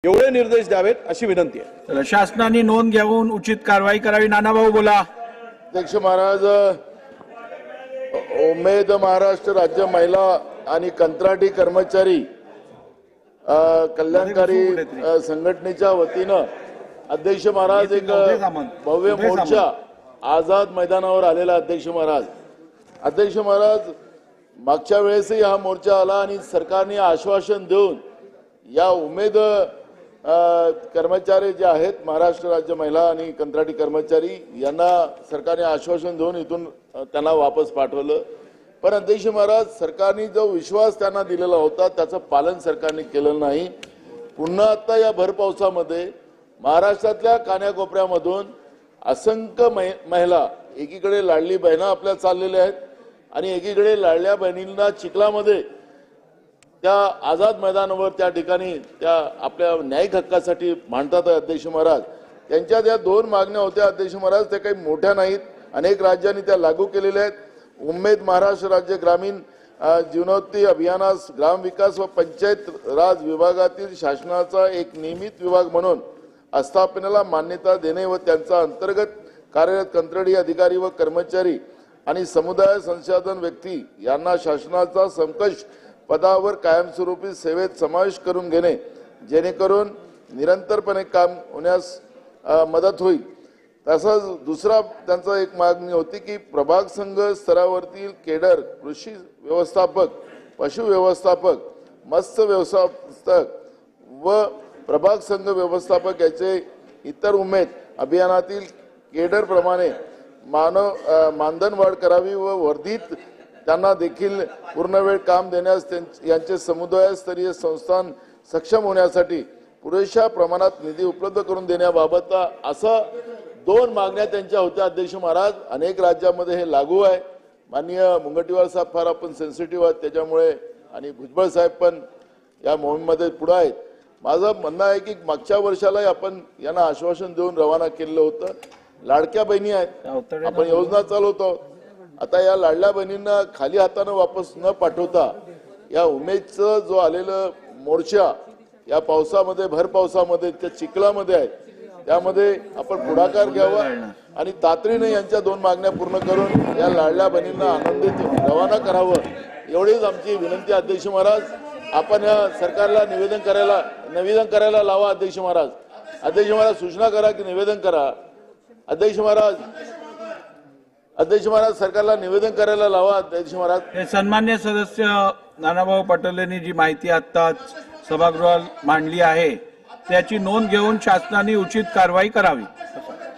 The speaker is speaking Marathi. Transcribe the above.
एवढे निर्देश द्यावेत अशी विनंती आहे। तर शासनाने नोंद घेऊन उचित कारवाई करावी। नानाभाऊ बोला। अध्यक्ष महाराज, उमेद महाराष्ट्र राज्य महिला आणि कंत्राटी कर्मचारी कल्याणकारी संघटनेच्या वतीनं अध्यक्ष महाराज एक भव्य मोर्चा आझाद मैदानावर आलेला। अध्यक्ष महाराज मागच्या वेळेसही हा मोर्चा आला आणि सरकारने आश्वासन देऊन या उमेद कर्मचारी जे आहेत महाराष्ट्र राज्य महिला आणि कंत्राटी कर्मचारी यांना सरकारने आश्वासन देऊन इथून त्यांना वापस पाठवलं। पण अध्यक्ष महाराज सरकारने जो विश्वास त्यांना दिलेला होता त्याचं पालन सरकारने केलं नाही। पुन्हा आता या भर पावसामध्ये महाराष्ट्रातल्या कान्याकोपऱ्यामधून असंख्य महिला एकीकडे लाडली बहिणा आपल्या चाललेल्या आहेत आणि एकीकडे लाडल्या बहिणींना चिखलामध्ये त्या आझाद मैदानावर त्या ठिकाणी त्या आपल्या न्यायिक हक्कासाठी मांडतात। अध्यक्ष महाराज त्यांच्या त्या दोन मागण्या होत्या अध्यक्ष महाराज, त्या काही मोठ्या नाहीत, अनेक राज्यांनी त्या लागू केलेल्या आहेत। उमेद महाराष्ट्र राज्य ग्रामीण जीवनोन्नती अभियानास ग्राम विकास व पंचायत राज विभागातील शासनाचा एक नियमित विभाग म्हणून आस्थापनेला मान्यता देणे व त्यांचा अंतर्गत कार्यरत कंत्राटी अधिकारी व कर्मचारी आणि समुदाय संसाधन व्यक्ती यांना शासनाचा समकक्ष पदावर कायमस्वरूपी सेवेत समावेश करून घेणे, जेणेकरून निरंतरपणे काम होण्यास मदत होईल। तसंच दुसरा त्यांचा एक मागणी होती की प्रभाग संघ स्तरावरील केडर, कृषी व्यवस्थापक, पशु व्यवस्थापक, मत्स्य व्यवस्थापक व प्रभाग संघ व्यवस्थापक याचे इतर उमेद अभियानातील केडर प्रमाणे मानधन वाढ करावी व वर्धित त्यांना देखील पूर्णवेळ काम देण्यास यांचे समुदायस्तरीय संस्थान सक्षम होण्यासाठी पुरेशा प्रमाणात निधी उपलब्ध करून देण्याबाबत असं दोन मागण्या त्यांच्या होत्या। अध्यक्ष महाराज अनेक राज्यांमध्ये हे लागू आहे। माननीय मुनगंटीवार साहेब फार आपण सेन्सिटिव्ह आहेत त्याच्यामुळे आणि भुजबळ साहेब पण या मोहिमेमध्ये पुढे आहेत। माझं म्हणणं आहे की मागच्या वर्षाला आपण यांना आश्वासन देऊन रवाना केलेलं होतं। लाडक्या बहिणी आहेत, आपण योजना चालवतो। आता या लाडल्या बहिणींना खाली हाताने वापस न पाठवता या उमेदचं जो आलेलं मोर्चा या पावसामध्ये भर पावसामध्ये त्या चिखलामध्ये आहे त्यामध्ये आपण पुढाकार घ्यावा आणि तातडीने यांच्या दोन मागण्या पूर्ण करून या लाडल्या बहिणींना आनंदित रवाना करावं एवढीच आमची विनंती। अध्यक्ष महाराज आपण या सरकारला निवेदन करायला लावा। अध्यक्ष महाराज सूचना करा की निवेदन करा। अध्यक्ष महाराज सरकारला निवेदन करायला लावा। अध्यक्ष महाराज सन्मान्य सदस्य नानाभाऊ पटोले यांनी जी माहिती आताच सभागृहात मांडली आहे त्याची नोंद घेऊन शासनाने उचित कारवाई करावी।